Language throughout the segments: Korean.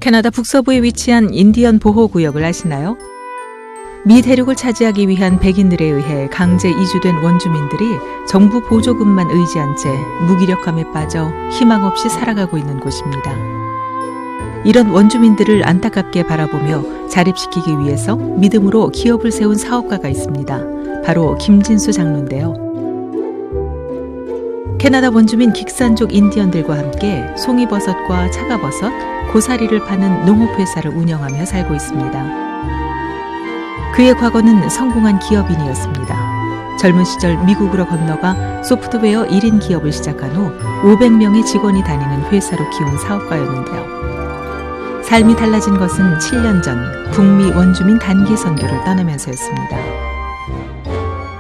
캐나다 북서부에 위치한 인디언 보호구역을 아시나요? 미 대륙을 차지하기 위한 백인들에 의해 강제 이주된 원주민들이 정부 보조금만 의지한 채 무기력함에 빠져 희망 없이 살아가고 있는 곳입니다. 이런 원주민들을 안타깝게 바라보며 자립시키기 위해서 믿음으로 기업을 세운 사업가가 있습니다. 바로 김진수 장로인데요. 캐나다 원주민 긱산족 인디언들과 함께 송이버섯과 차가버섯, 고사리를 파는 농업회사를 운영하며 살고 있습니다. 그의 과거는 성공한 기업인이었습니다. 젊은 시절 미국으로 건너가 소프트웨어 1인 기업을 시작한 후 500명의 직원이 다니는 회사로 키운 사업가였는데요. 삶이 달라진 것은 7년 전 북미 원주민 단기 선교를 떠나면서였습니다.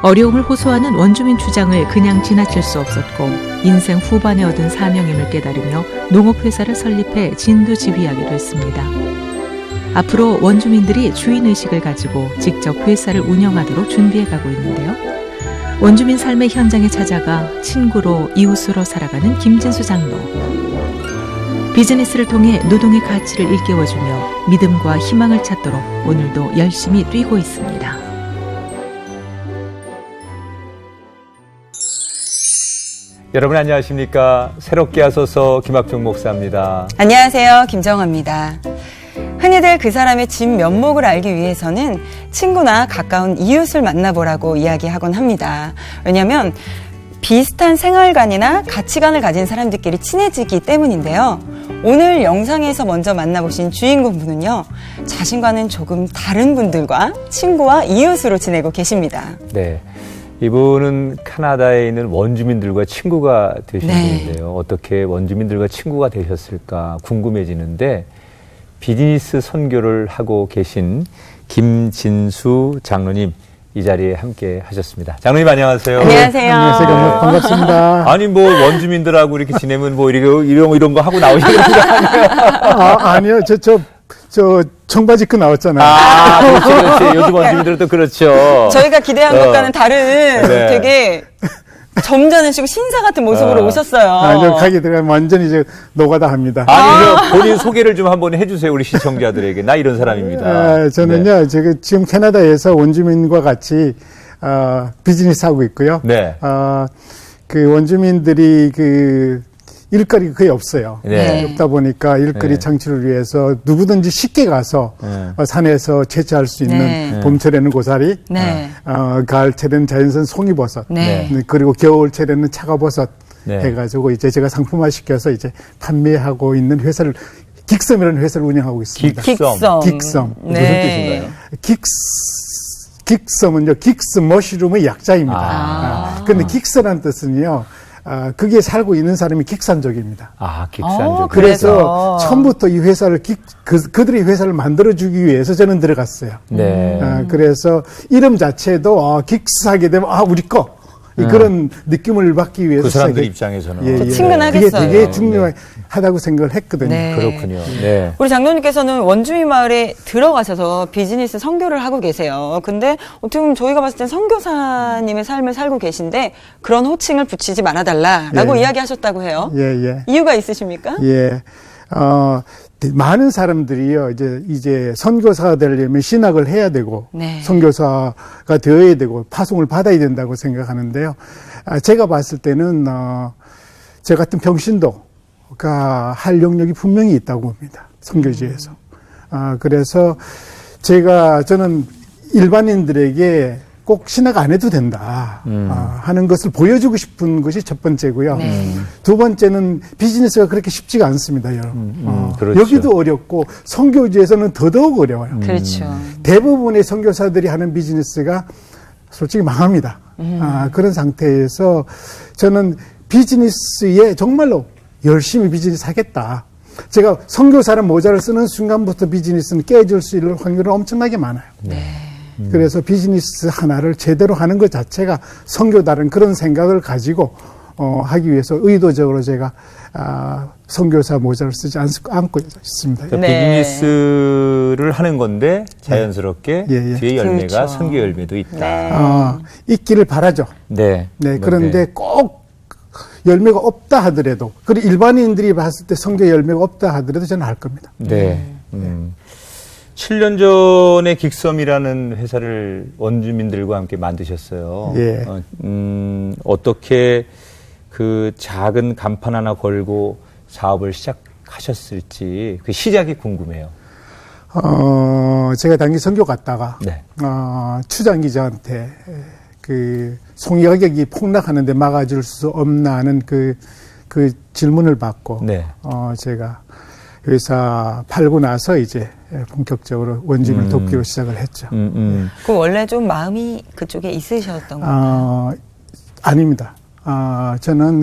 어려움을 호소하는 원주민 주장을 그냥 지나칠 수 없었고 인생 후반에 얻은 사명임을 깨달으며 농업회사를 설립해 진두지휘하게 됐습니다. 앞으로 원주민들이 주인의식을 가지고 직접 회사를 운영하도록 준비해가고 있는데요. 원주민 삶의 현장에 찾아가 친구로 이웃으로 살아가는 김진수 장로. 비즈니스를 통해 노동의 가치를 일깨워주며 믿음과 희망을 찾도록 오늘도 열심히 뛰고 있습니다. 여러분 안녕하십니까? 새롭게 하소서 김학중 목사입니다. 안녕하세요. 김정화입니다. 흔히들 그 사람의 진면목을 알기 위해서는 친구나 가까운 이웃을 만나보라고 이야기하곤 합니다. 왜냐하면 비슷한 생활관이나 가치관을 가진 사람들끼리 친해지기 때문인데요. 오늘 영상에서 먼저 만나보신 주인공분은요. 자신과는 조금 다른 분들과 친구와 이웃으로 지내고 계십니다. 네, 이분은 캐나다에 있는 원주민들과 친구가 되신 분인데요. 어떻게 원주민들과 친구가 되셨을까 궁금해지는데 비즈니스 선교를 하고 계신 김진수 장로님 이 자리에 함께 하셨습니다. 장로님 안녕하세요. 안녕하세요. 안녕하세요. 반갑습니다. 아니 뭐 원주민들하고 이렇게 지내면 뭐 이런 거 하고 나오시는 거 아니에요? 아니요. 저 청바지 입고 나왔잖아요. 그렇지. 요즘 원주민들은 또 그렇죠. 저희가 기대한 것과는 다른 네. 되게 점잖으시고 신사 같은 모습으로 오셨어요. 아니요. 가게 들어가면 완전히 이제 노가다 합니다. 아니, 본인 소개를 좀 한번 해주세요. 우리 시청자들에게. 나 이런 사람입니다. 저는요. 제가 지금 캐나다에서 원주민과 같이 비즈니스 하고 있고요. 네. 그 원주민들이 일거리가 거의 없어요. 네. 없다 보니까 일거리 네. 창출을 위해서 누구든지 쉽게 가서 산에서 채취할 수 있는 네. 봄철에는 고사리, 네. 가을철에는 자연산 송이버섯, 네. 그리고 겨울철에는 차가버섯 네. 해가지고 이제 제가 상품화 시켜서 이제 판매하고 있는 회사를 긱섬이라는 회사를 운영하고 있습니다. 긱섬. 긱섬. 무슨 뜻인가요? 긱섬은요, 긱스 머쉬룸의 약자입니다. 근데 긱스라는 뜻은요, 거기에 살고 있는 사람이 긱산족입니다. 긱산족. 그래서 처음부터 이 회사를 그들의 회사를 만들어주기 위해서 저는 들어갔어요. 네. 그래서 이름 자체도 긱스하게 되면 우리 거 그런 느낌을 받기 위해서 그 사람들 입장에서는. 친근하겠어요. 그게 되게 중요하다고 생각을 했거든요. 네. 그렇군요. 네. 우리 장로님께서는 원주민 마을에 들어가셔서 비즈니스 선교를 하고 계세요. 근데 어떻게 보면 저희가 봤을 땐 선교사님의 삶을 살고 계신데 그런 호칭을 붙이지 말아달라라고 이야기하셨다고 해요. 이유가 있으십니까? 많은 사람들이요, 이제 선교사가 되려면 신학을 해야 되고, 선교사가 되어야 되고, 파송을 받아야 된다고 생각하는데요. 제가 봤을 때는, 저 같은 병신도가 할 영역이 분명히 있다고 봅니다. 선교지에서. 그래서 저는 일반인들에게 꼭 신학 안 해도 된다 하는 것을 보여주고 싶은 것이 첫 번째고요. 두 번째는 비즈니스가 그렇게 쉽지가 않습니다, 여러분. 그렇죠. 여기도 어렵고 선교지에서는 더더욱 어려워요. 그렇죠. 대부분의 선교사들이 하는 비즈니스가 솔직히 망합니다. 그런 상태에서 저는 비즈니스에 정말로 열심히 비즈니스 하겠다. 제가 선교사는 모자를 쓰는 순간부터 비즈니스는 깨질 수 있는 확률은 엄청나게 많아요. 그래서 비즈니스 하나를 제대로 하는 것 자체가 선교다라는 그런 생각을 가지고 하기 위해서 의도적으로 제가 선교사 모자를 쓰지 않고 있습니다. 그러니까 비즈니스를 하는 건데 자연스럽게 뒤에 열매가 그렇죠. 선교 열매도 있다. 있기를 바라죠. 네. 그런데 꼭 열매가 없다 하더라도, 그리고 일반인들이 봤을 때 성교 열매가 없다 하더라도 저는 할 겁니다. 네. 7년 전에 긱섬이라는 회사를 원주민들과 함께 만드셨어요. 예. 어떻게 그 작은 간판 하나 걸고 사업을 시작하셨을지 그 시작이 궁금해요. 제가 단기 선교 갔다가 네. 추장 기자한테 그 송이 가격이 폭락하는데 막아줄 수 없나 하는 그 질문을 받고 네. 제가 회사 팔고 나서 이제 본격적으로 원주민을 돕기로 시작을 했죠. 그 원래 좀 마음이 그쪽에 있으셨던 건가요? 아닙니다.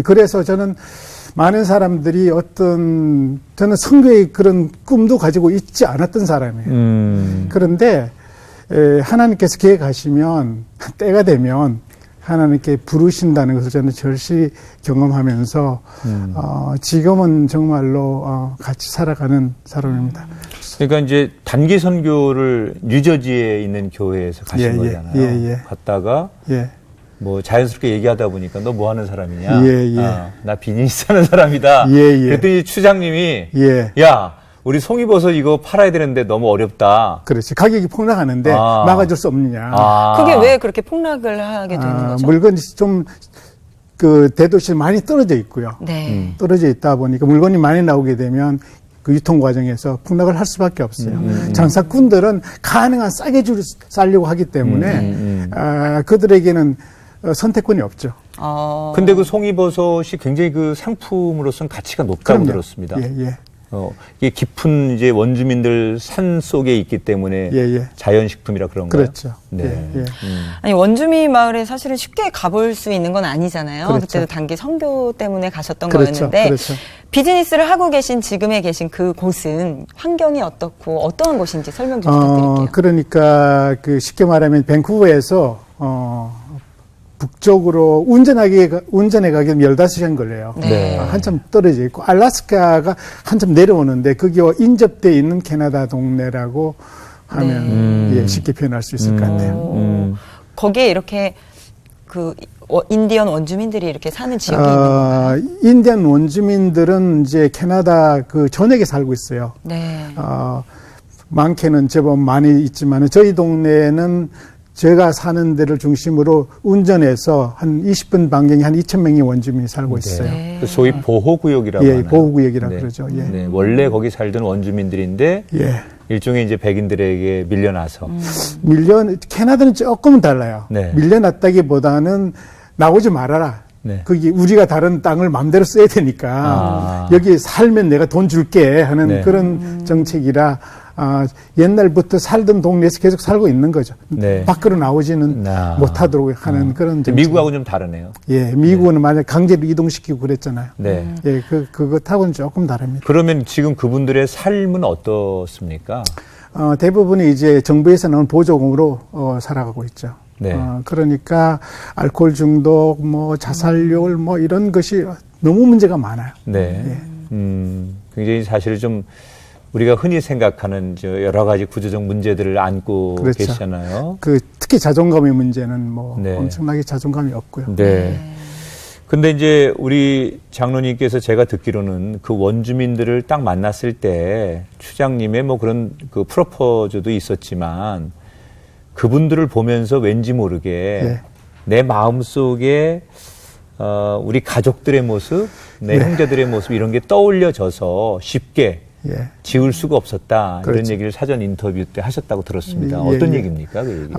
그래서 저는 많은 사람들이 저는 선교의 그런 꿈도 가지고 있지 않았던 사람이에요. 그런데 하나님께서 계획하시면 때가 되면 하나님께 부르신다는 것을 저는 절실히 경험하면서 지금은 정말로 같이 살아가는 사람입니다. 그러니까 이제 단기 선교를 뉴저지에 있는 교회에서 가신 거잖아요. 갔다가 뭐 자연스럽게 얘기하다 보니까 너 뭐 하는 사람이냐? 나 비즈니스 하는 사람이다. 그랬더니 추장님이 야, 우리 송이버섯 이거 팔아야 되는데 너무 어렵다. 그렇지. 가격이 폭락하는데 막아줄 수 없느냐. 그게 왜 그렇게 폭락을 하게 되는 거죠? 물건이 좀 대도시 많이 떨어져 있고요. 네. 떨어져 있다 보니까 물건이 많이 나오게 되면 그 유통 과정에서 폭락을 할 수밖에 없어요. 장사꾼들은 가능한 싸게 싸려고 하기 때문에 그들에게는 선택권이 없죠. 근데 그 송이버섯이 굉장히 그 상품으로서는 가치가 높다고 들었습니다. 이게 깊은 이제 원주민들 산 속에 있기 때문에 자연식품이라 그런가요? 그렇죠. 네. 아니 원주민 마을에 사실은 쉽게 가볼 수 있는 건 아니잖아요. 그렇죠. 그때도 단기 선교 때문에 가셨던 그렇죠. 거였는데 그렇죠. 비즈니스를 하고 계신 지금에 계신 그 곳은 환경이 어떻고 어떠한 곳인지 설명 좀 부탁드릴게요. 그러니까 쉽게 말하면 밴쿠버에서 북쪽으로 운전해 가기는 15시간 걸려요. 네. 한참 떨어져 있고, 알래스카가 한참 내려오는데, 거기와 인접되어 있는 캐나다 동네라고 하면, 쉽게 표현할 수 있을 것 같아요. 거기에 이렇게 인디언 원주민들이 이렇게 사는 지역이 있는 건가요? 인디언 원주민들은 이제 캐나다 전역에 살고 있어요. 네. 많게는 제법 많이 있지만, 저희 동네는 제가 사는 데를 중심으로 운전해서 한 20분 반경에 한 2,000명의 원주민이 살고 있어요. 네. 소위 보호구역이라고 하나요? 보호구역이라고 그러죠. 원래 거기 살던 원주민들인데 일종의 이제 백인들에게 밀려나서 캐나다는 조금은 달라요. 밀려났다기보다는 나오지 말아라. 거기 우리가 다른 땅을 마음대로 써야 되니까 여기 살면 내가 돈 줄게 하는 그런 정책이라 옛날부터 살던 동네에서 계속 살고 있는 거죠. 밖으로 나오지는 못하도록 하는 그런 정책. 미국하고는 좀 다르네요. 미국은 만약 강제로 이동시키고 그랬잖아요. 그것하고는 조금 다릅니다. 그러면 지금 그분들의 삶은 어떻습니까? 대부분이 이제 정부에서 나온 보조금으로 살아가고 있죠. 그러니까 알코올 중독, 자살률, 이런 것이 너무 문제가 많아요. 굉장히 사실 좀 우리가 흔히 생각하는 여러 가지 구조적 문제들을 안고 계시잖아요. 특히 자존감의 문제는 엄청나게 자존감이 없고요. 근데 이제 우리 장로님께서 제가 듣기로는 그 원주민들을 딱 만났을 때 추장님의 그런 프로포즈도 있었지만 그분들을 보면서 왠지 모르게 내 마음속에 우리 가족들의 모습, 내 형제들의 모습 이런 게 떠올려져서 쉽게 지울 수가 없었다. 이런 얘기를 사전 인터뷰 때 하셨다고 들었습니다. 어떤 얘기입니까? 그 얘기?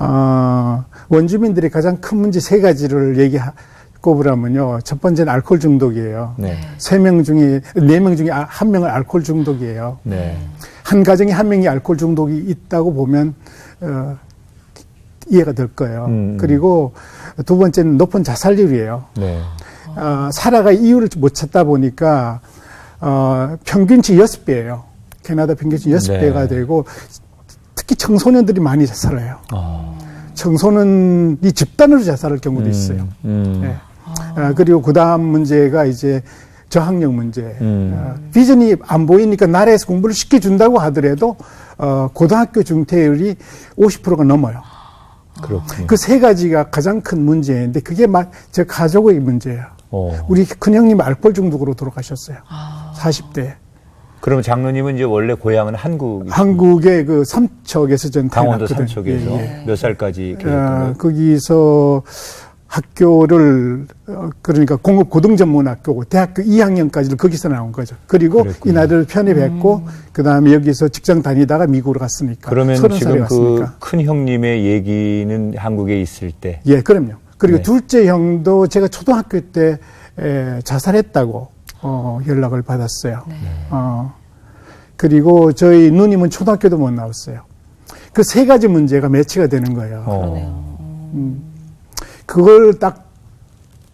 원주민들이 가장 큰 문제 3가지를 꼽으라면요. 첫 번째는 알코올 중독이에요. 4명 중에 1명은 알코올 중독이에요. 한 가정에 1명이 알코올 중독이 있다고 보면 이해가 될 거예요. 그리고 두 번째는 높은 자살률이에요. 살아갈 이유를 못 찾다 보니까 평균치 6배예요. 캐나다 평균치 6배가 되고 특히 청소년들이 많이 자살해요. 청소년이 집단으로 자살할 경우도 있어요. 그리고 그다음 문제가 이제 저학력 문제. 비전이 안 보이니까 나라에서 공부를 시켜준다고 하더라도 고등학교 중퇴율이 50%가 넘어요. 그렇군요. 그 3가지가 가장 큰 문제인데 그게 제 가족의 문제예요. 우리 큰형님 알코올 중독으로 돌아가셨어요. 40대. 그럼 장로님은 이제 원래 고향은 한국의 그 삼척에서 전 강원도 태어났거든요. 삼척에서 예, 예. 몇 살까지 계셨던 거기서 학교를 그러니까 공업 고등전문학교고 대학교 2학년까지를 거기서 나온 거죠. 그리고 그랬군요. 이나들 편입했고 그다음에 여기서 직장 다니다가 미국으로 갔으니까. 그러면 30살에 지금 그 갔으니까. 큰 형님의 얘기는 한국에 있을 때 예, 그럼요. 그리고 네. 둘째 형도 제가 초등학교 때 자살했다고 연락을 받았어요. 그리고 저희 누님은 초등학교도 못 나왔어요. 그 세 가지 문제가 매치가 되는 거예요. 그걸 딱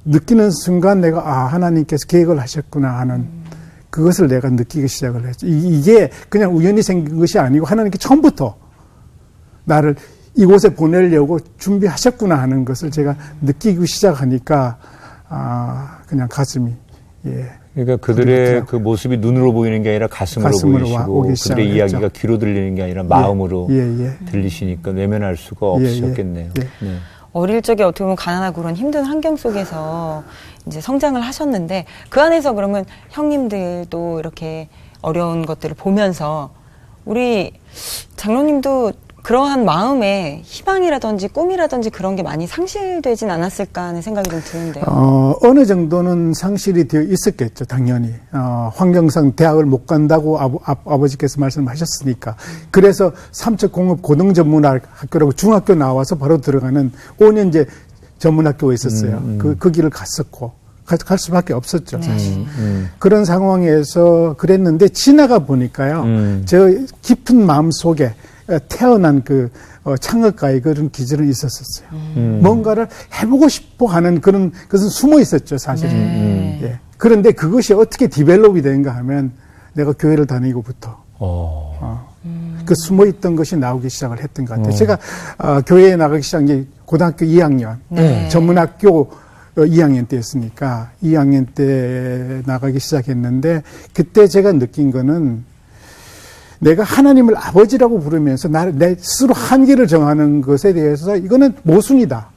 느끼는 순간 내가 하나님께서 계획을 하셨구나 하는 그것을 내가 느끼기 시작을 했죠. 이게 그냥 우연히 생긴 것이 아니고 하나님께 처음부터 나를 이곳에 보내려고 준비하셨구나 하는 것을 제가 느끼기 시작하니까 그냥 가슴이 그러니까 그들의 그 모습이 눈으로 보이는 게 아니라 가슴으로 보이시고 그들의 이야기가 귀로 들리는 게 아니라 마음으로 들리시니까 외면할 수가 없으셨겠네요. 네. 어릴 적에 어떻게 보면 가난하고 그런 힘든 환경 속에서 이제 성장을 하셨는데 그 안에서 그러면 형님들도 이렇게 어려운 것들을 보면서 우리 장로님도 그러한 마음에 희망이라든지 꿈이라든지 그런 게 많이 상실되진 않았을까 하는 생각이 좀 드는데요. 어느 정도는 상실이 되어 있었겠죠, 당연히. 환경상 대학을 못 간다고 아버지께서 말씀하셨으니까. 그래서 삼척공업 고등전문학교라고 중학교 나와서 바로 들어가는 5년제 전문학교가 있었어요. 그 길을 갔었고. 갈 수밖에 없었죠, 사실. 그런 상황에서 그랬는데 지나가 보니까요. 저 깊은 마음 속에 태어난 그 창업가의 그런 기질은 있었었어요. 뭔가를 해보고 싶어 하는 그런 것은 숨어 있었죠, 사실은. 예. 그런데 그것이 어떻게 디벨롭이 되는가 하면 내가 교회를 다니고부터 그 숨어 있던 것이 나오기 시작을 했던 것 같아요. 제가 교회에 나가기 시작한 게 고등학교 2학년, 전문학교 2학년 때였으니까 2학년 때 나가기 시작했는데 그때 제가 느낀 거는 내가 하나님을 아버지라고 부르면서 내 스스로 한계를 정하는 것에 대해서 이거는 모순이다.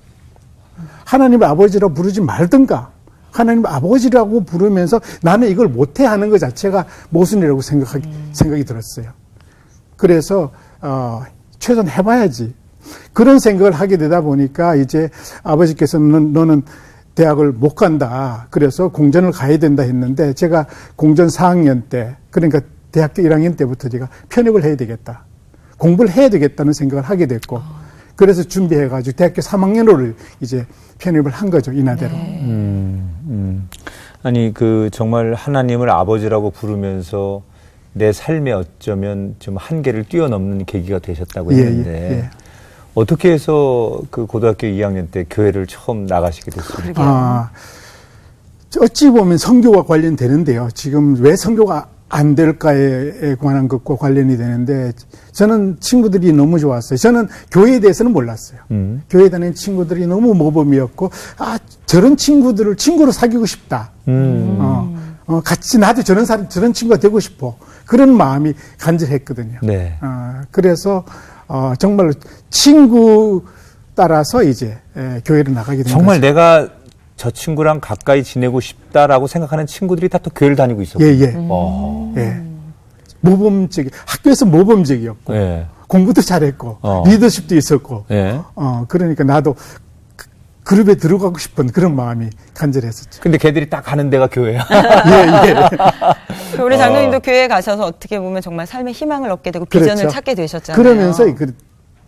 하나님을 아버지라고 부르지 말든가. 하나님 아버지라고 부르면서 나는 이걸 못해 하는 것 자체가 모순이라고 생각이 들었어요. 그래서 최소한 해봐야지. 그런 생각을 하게 되다 보니까 이제 아버지께서는 너는 대학을 못 간다. 그래서 공전을 가야 된다 했는데 제가 공전 4학년 때 그러니까 대학교 1학년 때부터 제가 편입을 해야 되겠다. 공부를 해야 되겠다는 생각을 하게 됐고 그래서 준비해가지고 대학교 3학년으로 이제 편입을 한 거죠. 이나대로. 아니 그 정말 하나님을 아버지라고 부르면서 내 삶에 어쩌면 좀 한계를 뛰어넘는 계기가 되셨다고 했는데 어떻게 해서 그 고등학교 2학년 때 교회를 처음 나가시게 됐습니까? 어찌 보면 선교와 관련되는데요. 지금 왜 선교가 안 될까에 관한 것과 관련이 되는데 저는 친구들이 너무 좋았어요. 저는 교회에 대해서는 몰랐어요. 교회에 다니는 친구들이 너무 모범이었고 저런 친구들을 친구로 사귀고 싶다. 같이 나도 저런 친구가 되고 싶어. 그런 마음이 간절했거든요. 네. 그래서 정말 친구 따라서 이제 교회를 나가게 된 정말 거죠. 내가 저 친구랑 가까이 지내고 싶다라고 생각하는 친구들이 다 또 교회를 다니고 있었고. 예. 모범적, 학교에서 모범적이었고, 공부도 잘했고, 리더십도 있었고, 그러니까 나도 그룹에 들어가고 싶은 그런 마음이 간절했었죠. 근데 걔들이 딱 가는 데가 교회야. 우리 장로님도 교회에 가셔서 어떻게 보면 정말 삶의 희망을 얻게 되고 비전을 그렇죠. 찾게 되셨잖아요. 그러면서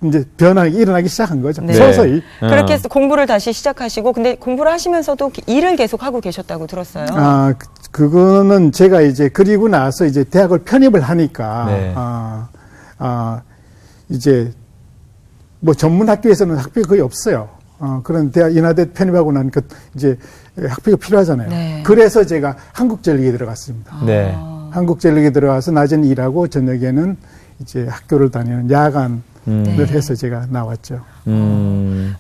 이제 일어나기 시작한 거죠. 네. 서서히. 그렇게 해서 공부를 다시 시작하시고, 근데 공부를 하시면서도 일을 계속 하고 계셨다고 들었어요. 그거는 제가 이제 그리고 나서 이제 대학을 편입을 하니까, 이제 뭐 전문학교에서는 학비가 거의 없어요. 그런 대학 인하대 편입하고 나니까 이제 학비가 필요하잖아요. 네. 그래서 제가 한국전력에 들어갔습니다. 한국전력에 들어가서 낮에는 일하고 저녁에는 이제 학교를 다니는 야간을 해서 제가 나왔죠.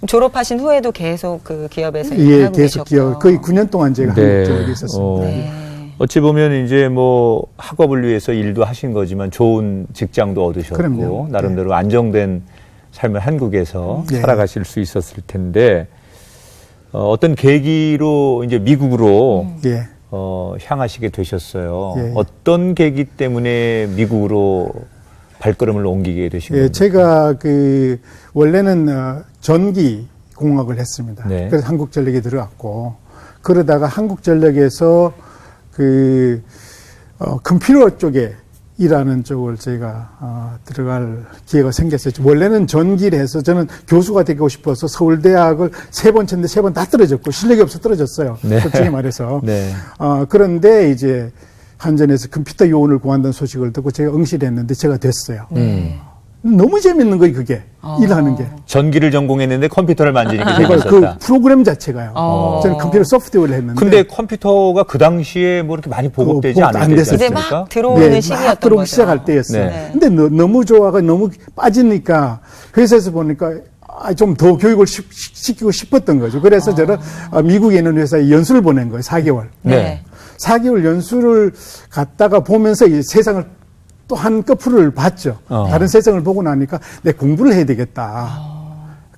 졸업하신 후에도 계속 그 기업에서 일하고 계속 계셨고. 거의 9년 동안 제가 한국전력에 있었습니다. 어찌 보면 이제 뭐 학업을 위해서 일도 하신 거지만 좋은 직장도 얻으셨고 그럼요. 나름대로 안정된 삶을 한국에서 살아가실 수 있었을 텐데 어떤 계기로 이제 미국으로 예. 향하시게 되셨어요. 예. 어떤 계기 때문에 미국으로 발걸음을 옮기게 되신 예, 겁니까? 제가 원래는 전기 공학을 했습니다. 네. 그래서 한국전력에 들어갔고, 그러다가 한국전력에서 컴퓨터 쪽에 일하는 쪽을 제가 들어갈 기회가 생겼어요. 원래는 전기를 해서 저는 교수가 되고 싶어서 서울대학을 3번 쳤는데 3번 다 떨어졌고 실력이 없어 떨어졌어요. 네. 솔직히 말해서. 네. 그런데 이제 한전에서 컴퓨터 요원을 구한다는 소식을 듣고 제가 응시를 했는데 제가 됐어요. 너무 재밌는 거예요, 그게. 일하는 게. 전기를 전공했는데 컴퓨터를 만지니까 그 재밌었다. 프로그램 자체가요. 저는 컴퓨터 소프트웨어를 했는데. 근데 컴퓨터가 그 당시에 뭐 이렇게 많이 보급되지 안 않을 됐어요. 때지 이제 않습니까? 막 들어오는 시기였던 막 들어오기 거죠. 시작할 때였어요. 네. 근데 너무 좋아가 너무 빠지니까 회사에서 보니까 좀 더 교육을 시키고 싶었던 거죠. 그래서 저는 미국에 있는 회사에 연수를 보낸 거예요. 4개월. 네. 4개월 연수를 갔다가 보면서 이 세상을 또 한꺼풀을 봤죠. 다른 세상을 보고 나니까 내 공부를 해야 되겠다.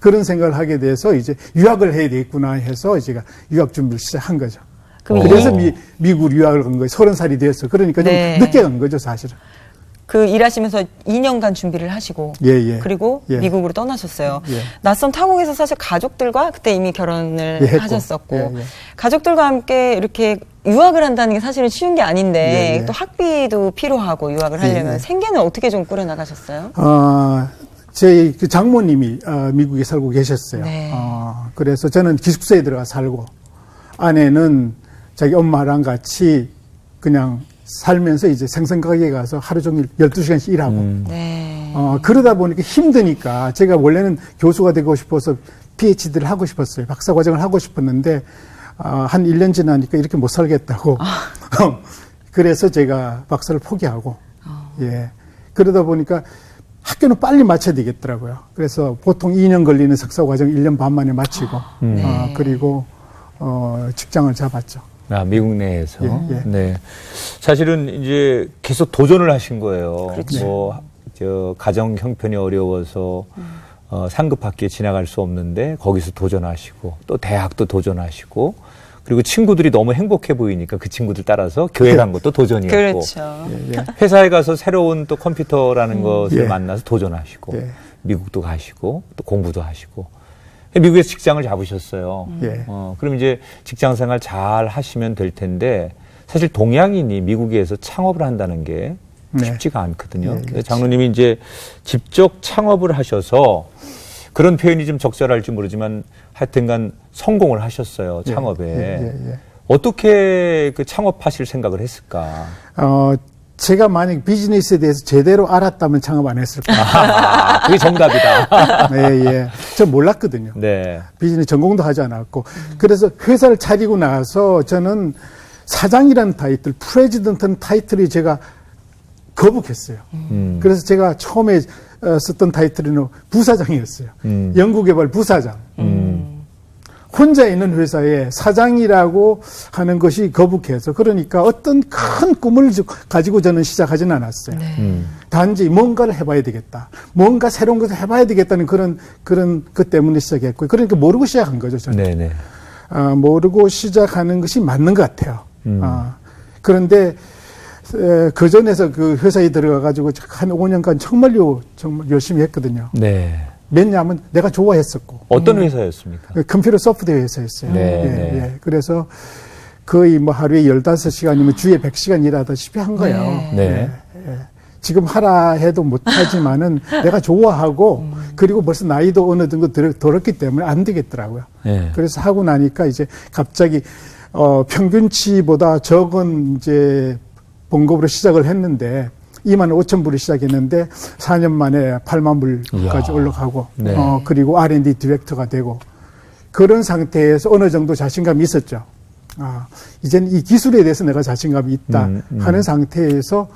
그런 생각을 하게 돼서 이제 유학을 해야 되겠구나 해서 제가 유학 준비를 시작한 거죠. 그래서 미국 유학을 간 거예요. 30살이 돼서. 그러니까 네. 좀 늦게 간 거죠, 사실은. 그 일하시면서 2년간 준비를 하시고 예. 그리고 예. 미국으로 떠나셨어요. 예. 낯선 타국에서 사실 가족들과 그때 이미 결혼을 예, 했고. 하셨었고 예. 가족들과 함께 이렇게 유학을 한다는 게 사실은 쉬운 게 아닌데 예. 또 학비도 필요하고 유학을 하려면 예. 생계는 어떻게 좀 꾸려나가셨어요? 제 장모님이 미국에 살고 계셨어요. 네. 그래서 저는 기숙사에 들어가 살고 아내는 자기 엄마랑 같이 그냥 살면서 이제 생선가게에 가서 하루 종일 12시간씩 일하고 네. 그러다 보니까 힘드니까 제가 원래는 교수가 되고 싶어서 PhD를 하고 싶었어요. 박사과정을 하고 싶었는데 한 1년 지나니까 이렇게 못 살겠다고 그래서 제가 박사를 포기하고 예. 그러다 보니까 학교는 빨리 마쳐야 되겠더라고요. 그래서 보통 2년 걸리는 석사과정 1년 반 만에 마치고 네. 그리고 직장을 잡았죠. 미국 내에서. 예. 네. 사실은 이제 계속 도전을 하신 거예요. 그렇죠. 가정 형편이 어려워서 상급 학교에 지나갈 수 없는데 거기서 도전하시고 또 대학도 도전하시고 그리고 친구들이 너무 행복해 보이니까 그 친구들 따라서 교회 간 것도 도전이었고. 그렇죠. 회사에 가서 새로운 또 컴퓨터라는 것을 예. 만나서 도전하시고 예. 미국도 가시고 또 공부도 하시고 미국에서 직장을 잡으셨어요. 예. 그럼 이제 직장 생활 잘 하시면 될 텐데 사실 동양인이 미국에서 창업을 한다는 게 네. 쉽지가 않거든요. 예, 근데 장로님이 이제 직접 창업을 하셔서 그런 표현이 좀 적절할지 모르지만 하여튼간 성공을 하셨어요. 창업에. 예. 어떻게 그 창업하실 생각을 했을까? 제가 만약 비즈니스에 대해서 제대로 알았다면 창업 안 했을 거예요. 그게 정답이다. 예. 전 몰랐거든요. 네. 비즈니스 전공도 하지 않았고. 그래서 회사를 차리고 나서 저는 사장이라는 타이틀, 프레지던트는 타이틀이 제가 거북했어요. 그래서 제가 처음에 썼던 타이틀은 부사장이었어요. 연구개발 부사장. 혼자 있는 회사에 사장이라고 하는 것이 거북해서 그러니까 어떤 큰 꿈을 가지고 저는 시작하지는 않았어요. 단지 뭔가를 해봐야 되겠다. 뭔가 새로운 것을 해봐야 되겠다는 그런 것 때문에 시작했고 그러니까 모르고 시작한 거죠. 저는. 네네. 모르고 시작하는 것이 맞는 것 같아요. 그런데 그 전에서 그 회사에 들어가가지고 한 5년간 정말 열심히 했거든요. 네. 왜냐하면 내가 좋아했었고. 어떤 회사였습니까? 컴퓨터 소프트웨어 회사였어요. 네, 예, 네. 예. 그래서 거의 뭐 하루에 15시간이면 주에 100시간 일하다시피 한 거예요. 네. 예. 지금 하라 해도 못하지만은 내가 좋아하고 그리고 벌써 나이도 어느 정도 들었기 때문에 안 되겠더라고요. 네. 그래서 하고 나니까 이제 갑자기 평균치보다 적은 이제 봉급으로 시작을 했는데 25,000불을 시작했는데 4년 만에 8만 불까지 이야. 올라가고 네. 그리고 R&D 디렉터가 되고 그런 상태에서 어느 정도 자신감이 있었죠. 이제는 이 기술에 대해서 내가 자신감이 있다 하는 상태에서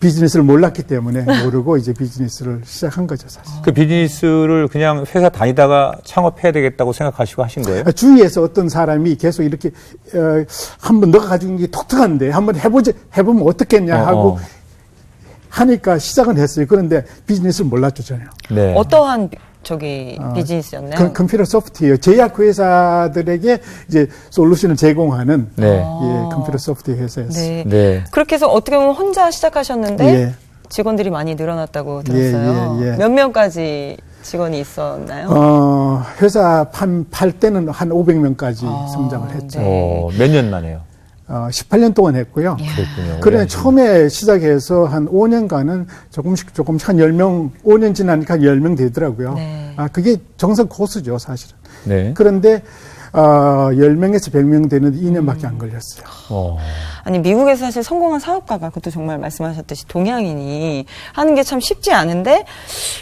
비즈니스를 몰랐기 때문에 모르고 이제 비즈니스를 시작한 거죠, 사실. 그 비즈니스를 그냥 회사 다니다가 창업해야 되겠다고 생각하시고 하신 거예요? 주위에서 어떤 사람이 계속 이렇게 한번 너가 가지고 있는 게 독특한데 한번 해보면 어떻겠냐 하고 하니까 시작은 했어요. 그런데 비즈니스를 몰랐죠, 전혀. 네. 어떠한 비즈니스였나요? 컴퓨터 소프트웨어 제약 회사들에게 이제 솔루션을 제공하는 네. 예, 컴퓨터 소프트웨어 회사였어요. 네. 네. 그렇게 해서 어떻게 보면 혼자 시작하셨는데 예. 직원들이 많이 늘어났다고 들었어요. 예. 몇 명까지 직원이 있었나요? 회사 팔 때는 한 500명까지 성장을 했죠. 네. 몇 년 만에요? 18년 동안 했고요. 그랬군요. 그래 처음에 시작해서 한 5년간은 조금씩 한 10명, 5년 지나니까 10명 되더라고요. 네. 그게 정상 코스죠, 사실은. 네. 그런데 10명에서 100명 되는데 2년밖에 안 걸렸어요. 아니 미국에서 사실 성공한 사업가가 그것도 정말 말씀하셨듯이 동양인이 하는 게 참 쉽지 않은데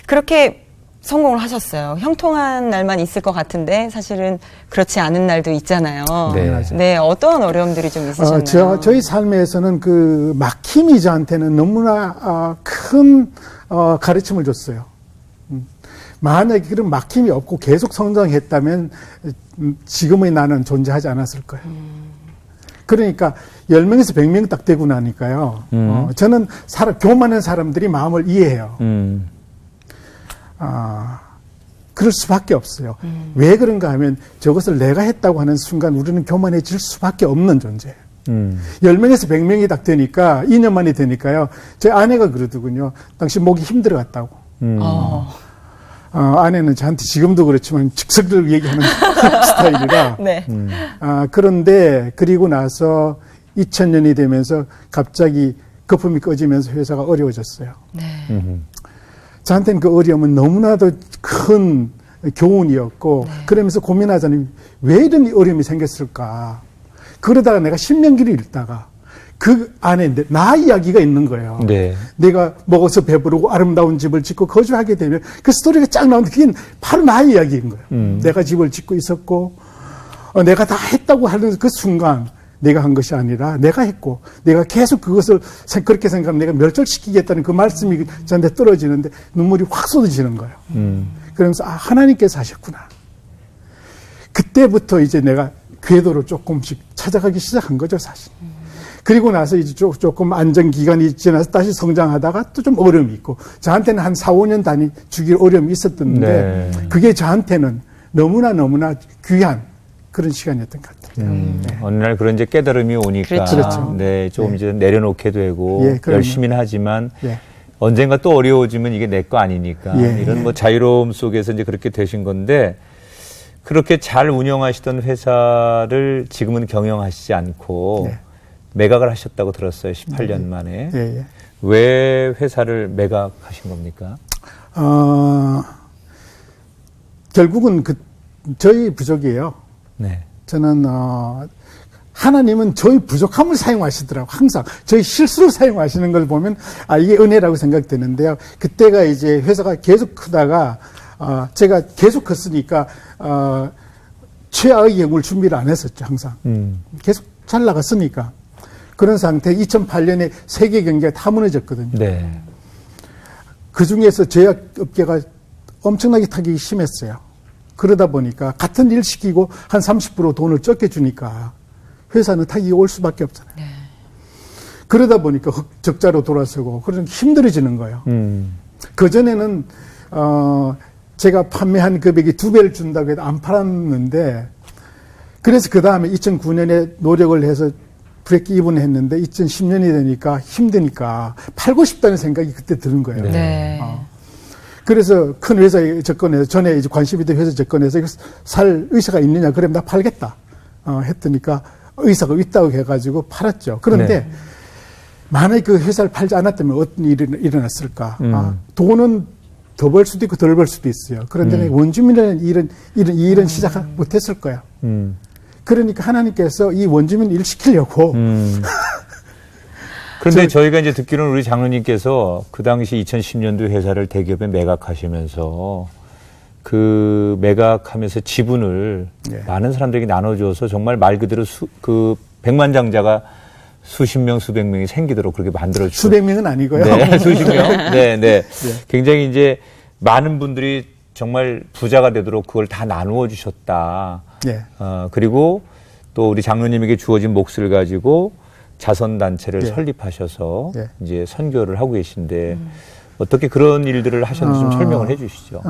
그렇게 성공을 하셨어요. 형통한 날만 있을 것 같은데 사실은 그렇지 않은 날도 있잖아요. 네. 네, 어떠한 어려움들이 좀 있으셨나요? 저희 삶에서는 그 막힘이 저한테는 너무나 큰 가르침을 줬어요. 만약에 그런 막힘이 없고 계속 성장했다면 지금의 나는 존재하지 않았을 거예요. 그러니까 10명에서 100명 딱 되고 나니까요. 저는 교만한 사람들이 마음을 이해해요. 그럴 수밖에 없어요. 왜 그런가 하면 저것을 내가 했다고 하는 순간 우리는 교만해질 수밖에 없는 존재예요. 10명에서 100명이 딱 되니까 2년 만에 되니까요. 제 아내가 그러더군요. 당시 목이 힘들어갔다고. 아내는 저한테 지금도 그렇지만 즉석을 얘기하는 스타일이라. 네. 그런데 그리고 나서 2000년이 되면서 갑자기 거품이 꺼지면서 회사가 어려워졌어요. 네. 저한테는 그 어려움은 너무나도 큰 교훈이었고 그러면서 고민하자니 왜 이런 어려움이 생겼을까. 그러다가 내가 신명기를 읽다가 그 안에 나 이야기가 있는 거예요. 네. 내가 먹어서 배부르고 아름다운 집을 짓고 거주하게 되면 그 스토리가 쫙 나오는데 그게 바로 나의 이야기인 거예요. 내가 집을 짓고 있었고 내가 다 했다고 하는 그 순간 내가 한 것이 아니라 내가 했고 내가 계속 그것을 그렇게 생각하면 내가 멸절시키겠다는 그 말씀이 저한테 떨어지는데 눈물이 확 쏟아지는 거예요. 그러면서 하나님께서 하셨구나. 그때부터 이제 내가 궤도를 조금씩 찾아가기 시작한 거죠, 사실. 그리고 나서 이제 조금 안정기간이 지나서 다시 성장하다가 또 좀 어려움이 있고 저한테는 한 4, 5년 단위 주기로 어려움이 있었던데 네. 그게 저한테는 너무나 귀한 그런 시간이었던 것 같아요. 네. 어느 날 그런 이제 깨달음이 오니까 그렇죠. 네, 조금 이제 내려놓게 되고 열심히는 하지만 언젠가 또 어려워지면 이게 내 거 아니니까 이런 뭐 자유로움 속에서 이제 그렇게 되신 건데 그렇게 잘 운영하시던 회사를 지금은 경영하시지 않고 매각을 하셨다고 들었어요. 18년 만에. 왜 회사를 매각하신 겁니까? 결국은 저희 부족이에요. 네. 저는 하나님은 저희 부족함을 사용하시더라고요. 항상 저희 실수를 사용하시는 걸 보면 이게 은혜라고 생각되는데요. 그때가 이제 회사가 계속 크다가 제가 계속 컸으니까 최악의 경우를 준비를 안 했었죠. 항상 계속 잘 나갔으니까 그런 상태. 2008년에 세계 경제가 다 무너졌거든요. 네. 그 중에서 제약업계가 엄청나게 타격이 심했어요. 그러다 보니까 같은 일 시키고 한 30% 돈을 적게 주니까 회사는 타격이 올 수밖에 없잖아요. 그러다 보니까 적자로 돌아서고 그런 힘들어지는 거예요. 그전에는 제가 판매한 금액이 2배를 준다고 해도 안 팔았는데 그래서 그 다음에 2009년에 노력을 해서 브레이크 이븐 했는데 2010년이 되니까 힘드니까 팔고 싶다는 생각이 그때 드는 거예요. 네. 그래서 큰 회사에 접근해서 전에 이제 관심이 있던 회사 접근해서 살 의사가 있느냐 그러면 나 팔겠다 했더니까 의사가 있다고 해가지고 팔았죠. 그런데 만약에 그 회사를 팔지 않았다면 어떤 일이 일어났을까? 돈은 더 벌 수도 있고 덜 벌 수도 있어요. 그런데 원주민이라는 일은 시작 못했을 거야. 그러니까 하나님께서 이 원주민 일 시키려고. 그런데 저희가 이제 듣기로는 우리 장로님께서 그 당시 2010년도 회사를 대기업에 매각하시면서 그 매각하면서 지분을 많은 사람들에게 나눠줘서 정말 말 그대로 그 백만장자가 수십 명, 수백 명이 생기도록 그렇게 만들어주고. 수백 명은 아니고요. 네, 수십 명. 네. 굉장히 이제 많은 분들이 정말 부자가 되도록 그걸 다 나누어 주셨다. 그리고 또 우리 장로님에게 주어진 몫을 가지고 자선단체를 설립하셔서 이제 선교를 하고 계신데 어떻게 그런 일들을 하셨는지 좀 설명을 해 주시죠.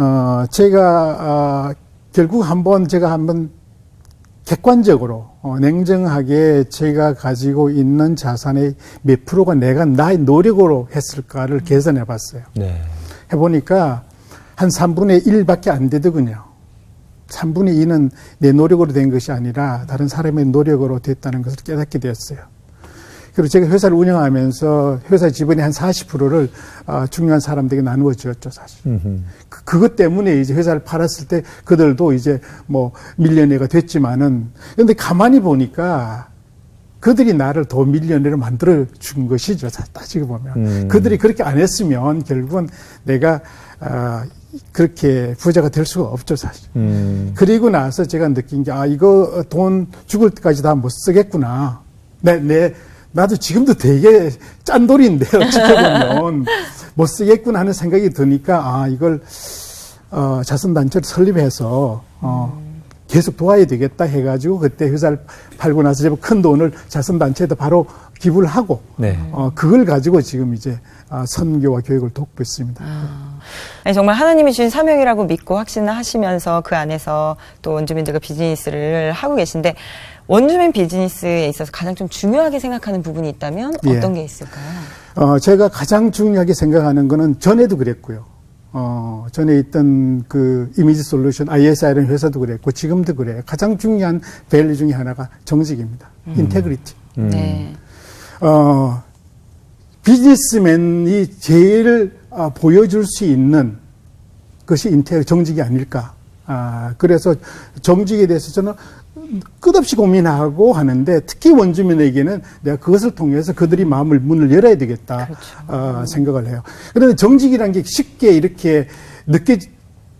제가 결국 제가 한번 객관적으로 냉정하게 제가 가지고 있는 자산의 몇 프로가 내가 나의 노력으로 했을까를 계산해 봤어요. 네. 해보니까 한 3분의 1밖에 안 되더군요. 3분의 2는 내 노력으로 된 것이 아니라 다른 사람의 노력으로 됐다는 것을 깨닫게 되었어요. 그리고 제가 회사를 운영하면서 회사 지분의 한 40%를 중요한 사람들에게 나누어 주었죠, 사실. 그것 때문에 이제 회사를 팔았을 때 그들도 이제 뭐 밀리언어가 됐지만은, 근데 가만히 보니까 그들이 나를 더 밀리언어로 만들어 준 것이죠, 따지고 보면. 그들이 그렇게 안 했으면 결국은 내가 그렇게 부자가 될 수가 없죠, 사실. 그리고 나서 제가 느낀 게, 이거 돈 죽을 때까지 다 못 쓰겠구나. 나도 지금도 되게 짠돌인데요, 지켜보면. 못 쓰겠구나 하는 생각이 드니까, 이걸, 자선단체를 설립해서, 계속 도와야 되겠다 해가지고, 그때 회사를 팔고 나서 제법 큰 돈을 자선단체에다 바로 기부를 하고, 네. 그걸 가지고 지금 이제, 선교와 교육을 돕고 있습니다. 아니, 정말 하나님이 주신 사명이라고 믿고 확신을 하시면서 그 안에서 또 원주민들과 비즈니스를 하고 계신데, 원주민 비즈니스에 있어서 가장 좀 중요하게 생각하는 부분이 있다면 어떤 게 있을까요? 제가 가장 중요하게 생각하는 거는 전에도 그랬고요. 전에 있던 그 이미지 솔루션, ISI라는 회사도 그랬고, 지금도 그래요. 가장 중요한 밸류 중에 하나가 정직입니다. 인테그리티. 네. 비즈니스맨이 제일 보여줄 수 있는 것이 정직이 아닐까. 그래서 정직에 대해서 저는 끝없이 고민하고 하는데, 특히 원주민에게는 내가 그것을 통해서 그들이 문을 열어야 되겠다. 그렇죠. 생각을 해요. 그런데 정직이라는 게 쉽게 이렇게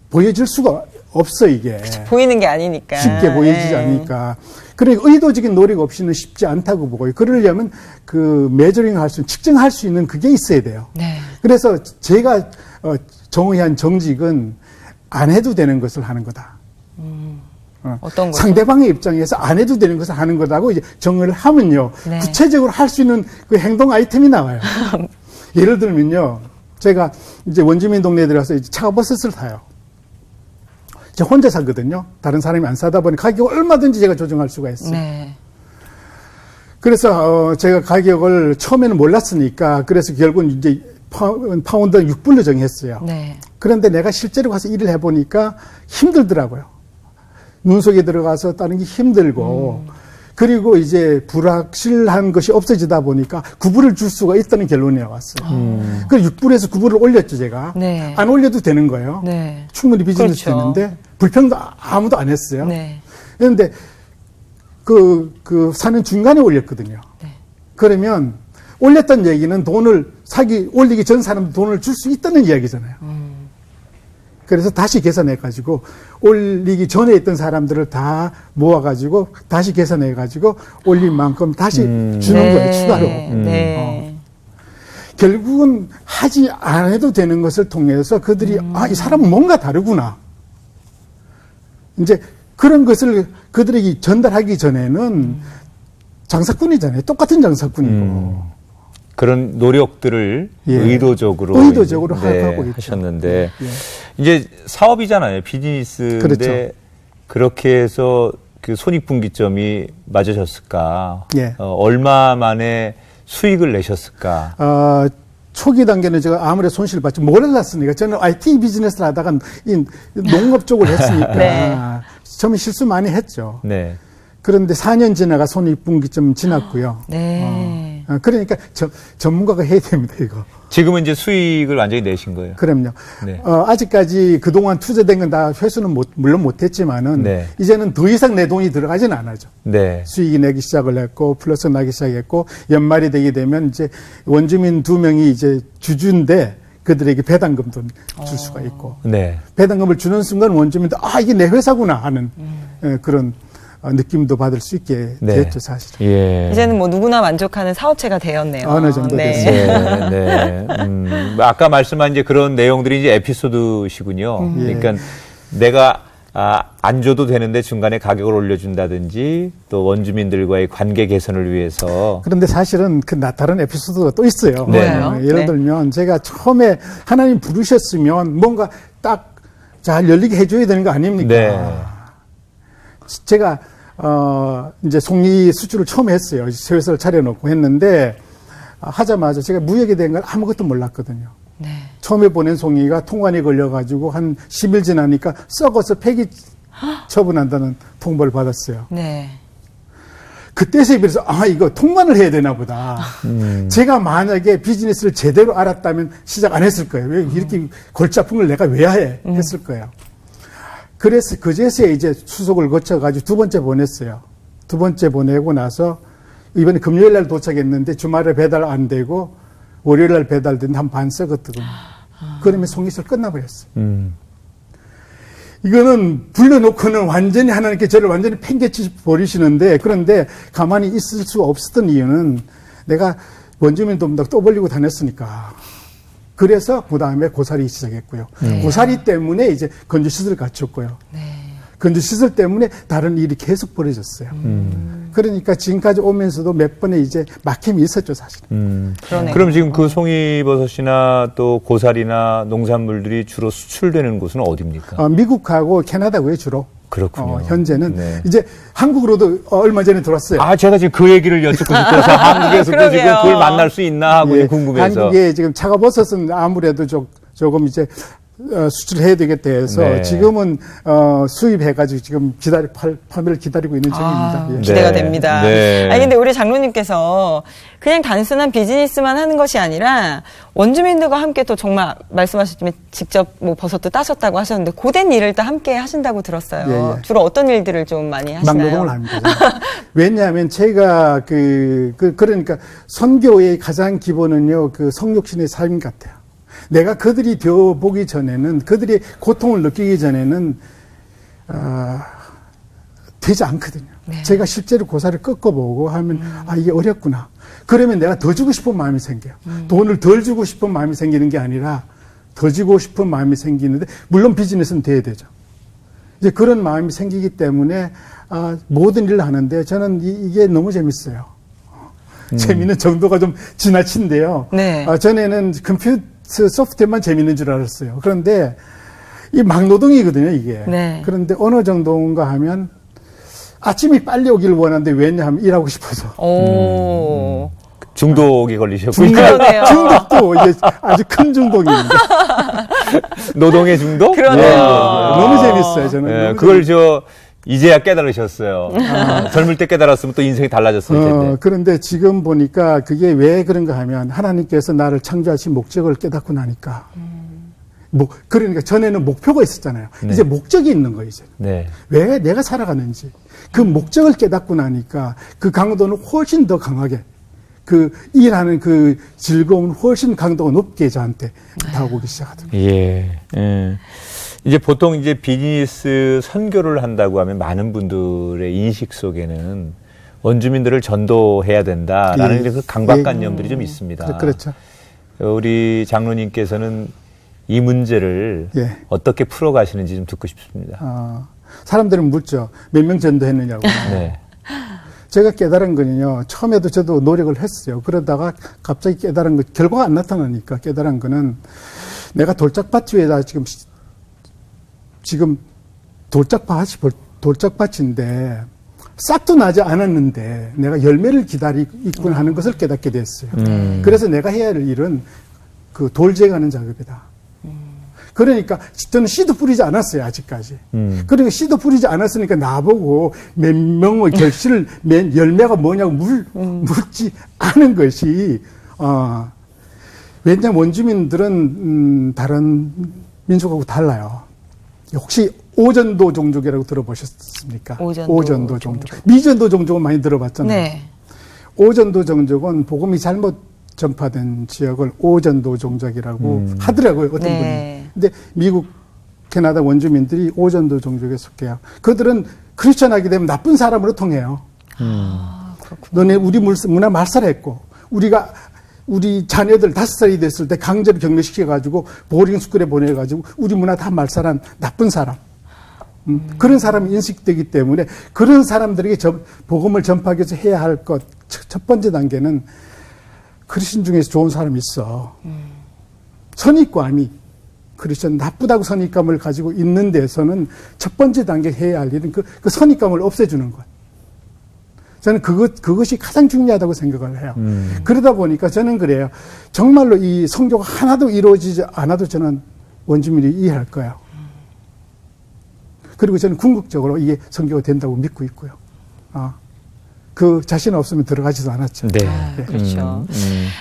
보여질 수가 없어, 이게. 그렇죠. 보이는 게 아니니까. 쉽게 보여지지 않으니까. 그러니까 의도적인 노력 없이는 쉽지 않다고 보고요. 그러려면 그 메저링 할 수, 측정할 수 있는 그게 있어야 돼요. 네. 그래서 제가 정의한 정직은 안 해도 되는 것을 하는 거다. 어떤 거죠? 상대방의 입장에서 안 해도 되는 것을 하는 거라고 이제 정의를 하면요. 네. 구체적으로 할 수 있는 그 행동 아이템이 나와요. 예를 들면요. 제가 이제 원주민 동네에 들어가서 이제 차가버스를 타요. 제가 혼자 사거든요. 다른 사람이 안 사다 보니 가격을 얼마든지 제가 조정할 수가 있어요. 네. 그래서 제가 가격을 처음에는 몰랐으니까 그래서 결국은 이제 파운드 6불로 정했어요. 네. 그런데 내가 실제로 가서 일을 해보니까 힘들더라고요. 눈 속에 들어가서 따는 게 힘들고 그리고 이제 불확실한 것이 없어지다 보니까 9불을 줄 수가 있다는 결론이 나왔어요. 그 6불에서 9불을 올렸죠, 제가. 네. 안 올려도 되는 거예요. 네. 충분히 비즈니스 그렇죠. 되는데 불평도 아무도 안 했어요. 네. 그런데 사는 중간에 올렸거든요. 네. 그러면 올렸던 얘기는 올리기 전 사람도 돈을 줄 수 있다는 이야기잖아요. 그래서 다시 계산해가지고 올리기 전에 있던 사람들을 다 모아가지고 다시 계산해가지고 올린 만큼 다시 주는 네. 거예요, 추가로. 네. 결국은 하지 않아도 되는 것을 통해서 그들이 이 사람은 뭔가 다르구나. 이제 그런 것을 그들에게 전달하기 전에는 장사꾼이잖아요. 똑같은 장사꾼이고. 그런 노력들을 예. 의도적으로 하고 있죠. 하셨는데 예. 이제 사업이잖아요. 비즈니스인데 그렇죠. 그렇게 해서 그 손익분기점이 맞으셨을까? 예. 얼마 만에 수익을 내셨을까? 초기 단계는 제가 아무래도 손실을 받지 몰랐으니까 저는 IT 비즈니스를 하다가 이 농업 쪽을 했으니까 네. 처음에 실수 많이 했죠. 네. 그런데 4년 지나가 손익분기점 지났고요. 네. 그러니까 전문가가 해야 됩니다, 이거. 지금은 이제 수익을 완전히 내신 거예요. 그럼요. 네. 아직까지 그동안 투자된 건 다 회수는 물론 못했지만은 네. 이제는 더 이상 내 돈이 들어가지는 않아죠. 네. 수익이 내기 시작을 했고 플러스 나기 시작했고 연말이 되게 되면 이제 원주민 2명이 이제 주주인데 그들에게 배당금도 줄 수가 있고 네. 배당금을 주는 순간 원주민도 이게 내 회사구나 하는 그런 느낌도 받을 수 있게 네. 됐죠, 사실은. 예. 이제는 뭐 누구나 만족하는 사업체가 되었네요. 어느 정도 네, 됐어요. 네. 아까 말씀한 이제 그런 내용들이 이제 에피소드시군요. 예. 그러니까 내가 안 줘도 되는데 중간에 가격을 올려준다든지 또 원주민들과의 관계 개선을 위해서. 그런데 사실은 그 다른 에피소드가 또 있어요. 뭐예요? 예를 네. 들면 제가 처음에 하나님 부르셨으면 뭔가 딱 잘 열리게 해줘야 되는 거 아닙니까? 네. 제가 이제 송이 수출을 처음 했어요. 세회사를 차려놓고 했는데 하자마자 제가 무역에 대한 걸 아무것도 몰랐거든요. 네. 처음에 보낸 송이가 통관에 걸려가지고 한 10일 지나니까 썩어서 폐기 처분한다는 통보를 받았어요. 네. 그때서야 비로소 이거 통관을 해야 되나 보다. 제가 만약에 비즈니스를 제대로 알았다면 시작 안 했을 거예요. 왜 이렇게 골치 아픈 걸 내가 왜 해? 했을 거예요. 그래서 그제서야 이제 수속을 거쳐가지고 두 번째 보냈어요. 두 번째 보내고 나서 이번에 금요일 날 도착했는데 주말에 배달 안 되고 월요일 날 배달된 한 반 썩었거든요. 그러면 송이설 끝나버렸어요. 이거는 불러놓고는 완전히 하나님께 저를 완전히 팽개치 버리시는데, 그런데 가만히 있을 수 없었던 이유는 내가 원주민 돕는다고 또 벌리고 다녔으니까. 그래서 그 다음에 고사리 시작했고요. 고사리 때문에 이제 건조시설을 갖췄고요. 건조시설 때문에 다른 일이 계속 벌어졌어요. 그러니까 지금까지 오면서도 몇 번의 이제 막힘이 있었죠, 사실은. 그러네요. 그럼 지금 그 송이버섯이나 또 고사리나 농산물들이 주로 수출되는 곳은 어디입니까? 미국하고 캐나다고요, 주로. 그렇군요. 현재는. 네. 이제 한국으로도 얼마 전에 들어왔어요. 제가 지금 그 얘기를 여쭙고 싶어서 한국에서도 지금 그러게요. 그걸 만날 수 있나 하고 예, 궁금해서. 한국에 지금 차가버섯은 아무래도 조금 이제 수출해야 되겠다 해서 네. 지금은 수입해가지고 지금 판매를 기다리고 있는 중입니다. 예. 기대가 네. 됩니다. 네. 아니 근데 우리 장로님께서 그냥 단순한 비즈니스만 하는 것이 아니라 원주민들과 함께 또 정말 말씀하셨지만 직접 뭐 버섯도 따셨다고 하셨는데 고된 일을 또 함께 하신다고 들었어요. 예, 예. 주로 어떤 일들을 좀 많이 하시나요? 막노동을 합니다. 왜냐하면 제가 그러니까 선교의 가장 기본은요, 그 성육신의 삶 같아요. 내가 그들이 되어 보기 전에는, 그들이 고통을 느끼기 전에는 되지 않거든요. 네. 제가 실제로 고사를 꺾어보고 하면 이게 어렵구나. 그러면 내가 더 주고 싶은 마음이 생겨요. 돈을 덜 주고 싶은 마음이 생기는 게 아니라 더 주고 싶은 마음이 생기는데, 물론 비즈니스는 돼야 되죠. 이제 그런 마음이 생기기 때문에 모든 일을 하는데 저는 이게 너무 재밌어요. 재미있는 정도가 좀 지나친데요. 네. 전에는 컴퓨터 소프트웨어만 재미있는 줄 알았어요. 그런데 이 막노동이거든요, 이게. 네. 그런데 어느 정도인가 하면 아침이 빨리 오기를 원하는데 왜냐하면 일하고 싶어서. 오. 중독이 걸리셨군요. 그러네요. 중독도 이제 아주 큰 중독입니다. 노동의 중독? 그러네요. 너무 재밌어요, 저는. 네, 너무 그걸 이제야 깨달으셨어요. 젊을 때 깨달았으면 또 인생이 달라졌을 텐데. 그런데 지금 보니까 그게 왜 그런가 하면 하나님께서 나를 창조하신 목적을 깨닫고 나니까. 그러니까 전에는 목표가 있었잖아요. 네. 이제 목적이 있는 거예요, 이제. 네. 왜 내가 살아가는지. 그 목적을 깨닫고 나니까 그 강도는 훨씬 더 강하게, 그 일하는 그 즐거움은 훨씬 강도가 높게 저한테 다가오기 시작하더라고요. 예. 이제 보통 이제 비즈니스 선교를 한다고 하면 많은 분들의 인식 속에는 원주민들을 전도해야 된다라는 예. 그 강박관념들이 좀 있습니다. 그렇죠. 우리 장로님께서는 이 문제를 예. 어떻게 풀어가시는지 좀 듣고 싶습니다. 사람들은 묻죠. 몇 명 전도했느냐고. 네. 제가 깨달은 거는요, 처음에도 저도 노력을 했어요. 그러다가 갑자기 깨달은 거, 결과가 안 나타나니까 깨달은 거는 내가 돌짝밭 위에다 지금 돌짝밭인데 싹도 나지 않았는데 내가 열매를 기다리고 있구나 하는 것을 깨닫게 됐어요. 그래서 내가 해야 할 일은 그 돌제하는 작업이다. 그러니까 저는 씨도 뿌리지 않았어요, 아직까지. 그러니까 씨도 뿌리지 않았으니까 나보고 몇 명의 결실을 열매가 뭐냐고 묻지 않은 것이, 왜냐하면 원주민들은 다른 민족하고 달라요. 혹시 오전도 종족이라고 들어보셨습니까? 오전도 종족. 미전도 종족은 많이 들어봤잖아요. 네. 오전도 종족은 복음이 잘못 전파된 지역을 오전도 종족이라고 하더라고요, 어떤 네. 분이. 근데 미국, 캐나다 원주민들이 오전도 종족에 속해요. 그들은 크리스천하게 되면 나쁜 사람으로 통해요. 너네 우리 문화 말살했고, 우리 자녀들 5살이 됐을 때 강제로 격리시켜가지고 보링 스쿨에 보내가지고 우리 문화 다 말살한 나쁜 사람. 그런 사람이 인식되기 때문에 그런 사람들에게 복음을 전파하기 위해서 해야 할 것 첫 번째 단계는 크리스천 중에서 좋은 사람이 있어. 선입관이 크리스천 나쁘다고 선입감을 가지고 있는 데서는 첫 번째 단계 해야 할 일은 그 선입감을 없애주는 것. 저는 그것이 가장 중요하다고 생각을 해요. 그러다 보니까 저는 그래요. 정말로 이 선교가 하나도 이루어지지 않아도 저는 원주민이 이해할 거예요. 그리고 저는 궁극적으로 이게 선교가 된다고 믿고 있고요. 그 자신 없으면 들어가지도 않았죠. 네. 그렇죠.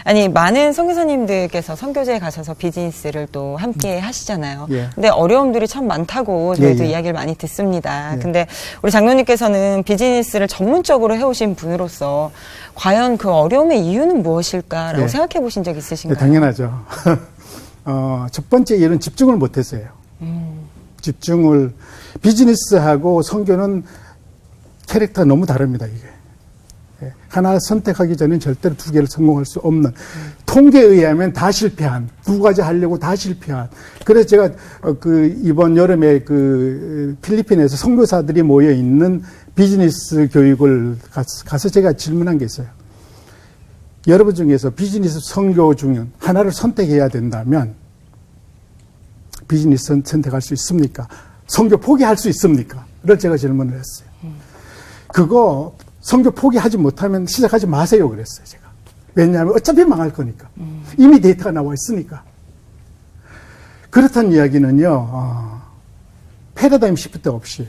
아니, 많은 선교사님들께서 선교제에 가셔서 비즈니스를 또 함께 하시잖아요. 예. 근데 어려움들이 참 많다고 저희도 예. 이야기를 많이 듣습니다. 예. 근데 우리 장로님께서는 비즈니스를 전문적으로 해오신 분으로서 과연 그 어려움의 이유는 무엇일까라고 예. 생각해 보신 적 네, 있으신가요? 당연하죠. 첫 번째 일은 집중을 못했어요. 비즈니스하고 선교는 캐릭터가 너무 다릅니다, 이게. 하나 선택하기 전엔 절대로 두 개를 성공할 수 없는, 통계에 의하면 다 실패한, 두 가지 하려고 다 실패한. 그래서 제가 이번 여름에 필리핀에서 선교사들이 모여 있는 비즈니스 교육을 가서 제가 질문한 게 있어요. 여러분 중에서 비즈니스 선교 중에 하나를 선택해야 된다면 비즈니스 선택할 수 있습니까? 선교 포기할 수 있습니까? 를 제가 질문을 했어요. 그거 선교 포기하지 못하면 시작하지 마세요 그랬어요, 제가. 왜냐하면 어차피 망할 거니까. 이미 데이터가 나와 있으니까. 그렇다는 이야기는요, 패러다임 시프트 없이,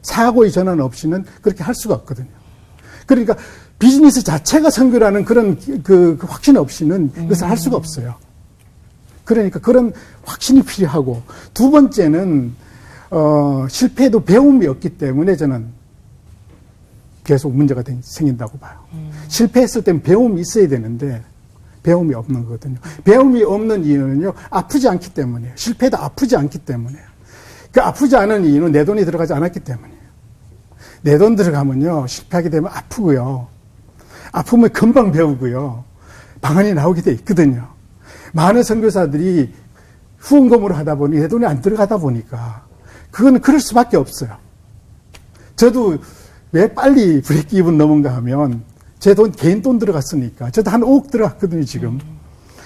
사고의 전환 없이는 그렇게 할 수가 없거든요. 그러니까 비즈니스 자체가 선교라는 그런 그 확신 없이는 그것을 할 수가 없어요. 그러니까 그런 확신이 필요하고, 두 번째는 실패해도 배움이 없기 때문에 저는 계속 문제가 생긴다고 봐요. 실패했을 땐 배움이 있어야 되는데 배움이 없는 거거든요. 배움이 없는 이유는요, 아프지 않기 때문이에요. 실패해도 아프지 않기 때문이에요. 그 아프지 않은 이유는 내 돈이 들어가지 않았기 때문이에요. 내 돈 들어가면요, 실패하게 되면 아프고요. 아프면 금방 배우고요. 방안이 나오게 돼 있거든요. 많은 선교사들이 후원금으로 하다 보니 내 돈이 안 들어가다 보니까 그건 그럴 수밖에 없어요. 저도 왜 빨리 브레이크 이븐 넘은가 하면 제 돈, 개인 돈 들어갔으니까. 저도 한 5억 들어갔거든요, 지금.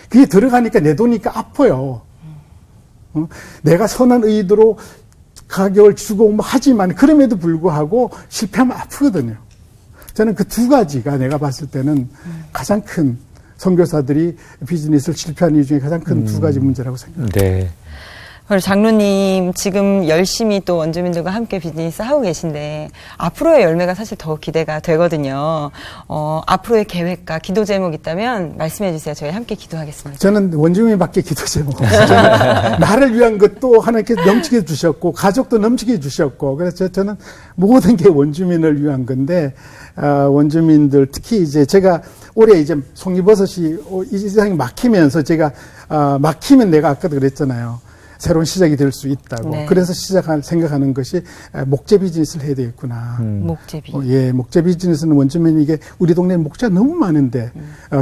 그게 들어가니까 내 돈이니까 아파요. 내가 선한 의도로 가격을 주고 뭐 하지만 그럼에도 불구하고 실패하면 아프거든요. 저는 그 두 가지가 내가 봤을 때는 가장 큰 선교사들이 비즈니스를 실패한 이유 중에 가장 큰 두 가지 문제라고 생각합니다. 네. 장로님 지금 열심히 또 원주민들과 함께 비즈니스 하고 계신데 앞으로의 열매가 사실 더 기대가 되거든요. 앞으로의 계획과 기도 제목 있다면 말씀해 주세요. 저희 함께 기도하겠습니다. 저는 원주민밖에 기도 제목 없어요. 나를 위한 것도 하나님께 넘치게 주셨고 가족도 넘치게 주셨고 그래서 저는 모든 게 원주민을 위한 건데 원주민들 특히 이제 제가 올해 이제 송이버섯이 이 세상이 막히면서 제가 막히면 내가 아까도 그랬잖아요. 새로운 시작이 될 수 있다고. 네. 그래서 생각하는 것이 목재 비즈니스를 해야 되겠구나. 목재비. 예, 목재 비즈니스는 원주민이 이게 우리 동네에 목재가 너무 많은데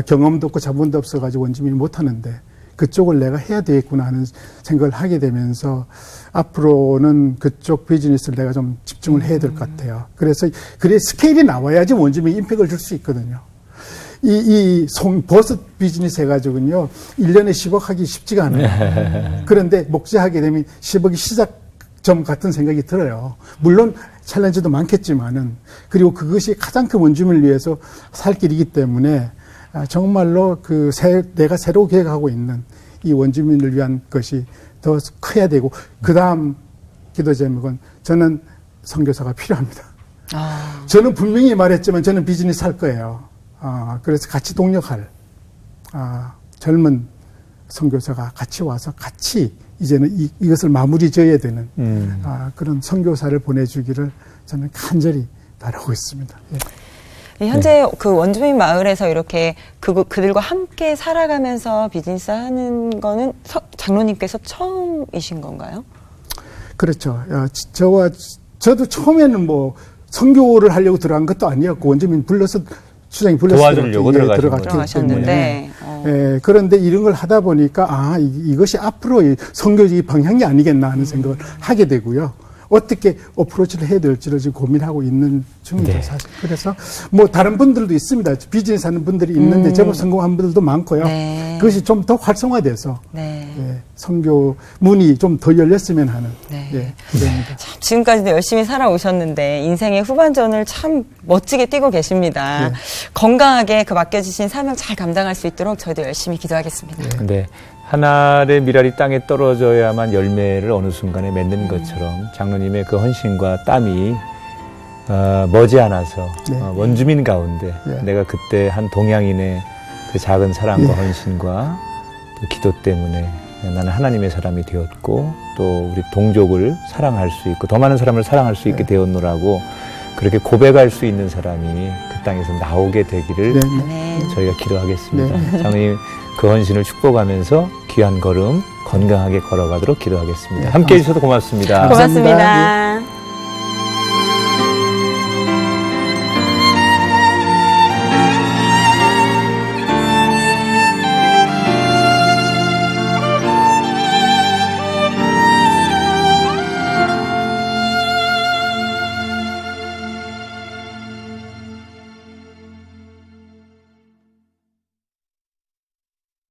경험도 없고 자본도 없어가지고 원주민이 못하는데 그쪽을 내가 해야 되겠구나 하는 생각을 하게 되면서 앞으로는 그쪽 비즈니스를 내가 좀 집중을 해야 될 것 같아요. 그래서 그래 스케일이 나와야지 원주민이 임팩트를 줄 수 있거든요. 버섯 비즈니스 해가지고는요, 1년에 10억 하기 쉽지가 않아요. 그런데 목재하게 되면 10억이 시작점 같은 생각이 들어요. 물론 챌린지도 많겠지만은, 그리고 그것이 가장 큰 원주민을 위해서 살 길이기 때문에, 정말로 내가 새로 계획하고 있는 이 원주민을 위한 것이 더 커야 되고, 그 다음 기도 제목은 저는 선교사가 필요합니다. 저는 분명히 말했지만 저는 비즈니스 할 거예요. 그래서 같이 동력할, 젊은 선교사가 같이 와서 같이 이제는 이것을 마무리 지어야 되는, 그런 선교사를 보내주기를 저는 간절히 바라고 있습니다. 예. 현재 그 원주민 마을에서 이렇게 그들과 함께 살아가면서 비즈니스 하는 거는 장로님께서 처음이신 건가요? 그렇죠. 저도 처음에는 뭐 선교를 하려고 들어간 것도 아니었고, 원주민 수장이 불러서 도와주려고 들어가셨는데, 예, 그런데 이런 걸 하다 보니까 이것이 앞으로 선교적인 방향이 아니겠나 하는 생각을 하게 되고요. 어떻게 어프로치를 해야 될지를 지금 고민하고 있는 중이죠, 네. 사실. 그래서 뭐 다른 분들도 있습니다. 비즈니스 하는 분들이 있는데 제법 성공한 분들도 많고요. 네. 그것이 좀 더 활성화돼서 네. 예, 선교 문이 좀 더 열렸으면 하는 네. 예, 기대입니다. 참 지금까지도 열심히 살아오셨는데 인생의 후반전을 참 멋지게 뛰고 계십니다. 네. 건강하게 그 맡겨주신 사명 잘 감당할 수 있도록 저희도 열심히 기도하겠습니다. 네. 한 알의 밀알이 땅에 떨어져야만 열매를 어느 순간에 맺는 것처럼 장로님의 그 헌신과 땀이 머지않아서 네. 원주민 가운데 네. 내가 그때 한 동양인의 그 작은 사랑과 네. 헌신과 또 기도 때문에 나는 하나님의 사람이 되었고 또 우리 동족을 사랑할 수 있고 더 많은 사람을 사랑할 수 있게 네. 되었노라고 그렇게 고백할 수 있는 사람이 그 땅에서 나오게 되기를 네. 네. 저희가 기도하겠습니다. 네. 장로님 그 헌신을 축복하면서 귀한 걸음 건강하게 걸어가도록 기도하겠습니다. 네, 함께해 주셔서 고맙습니다. 감사합니다. 고맙습니다.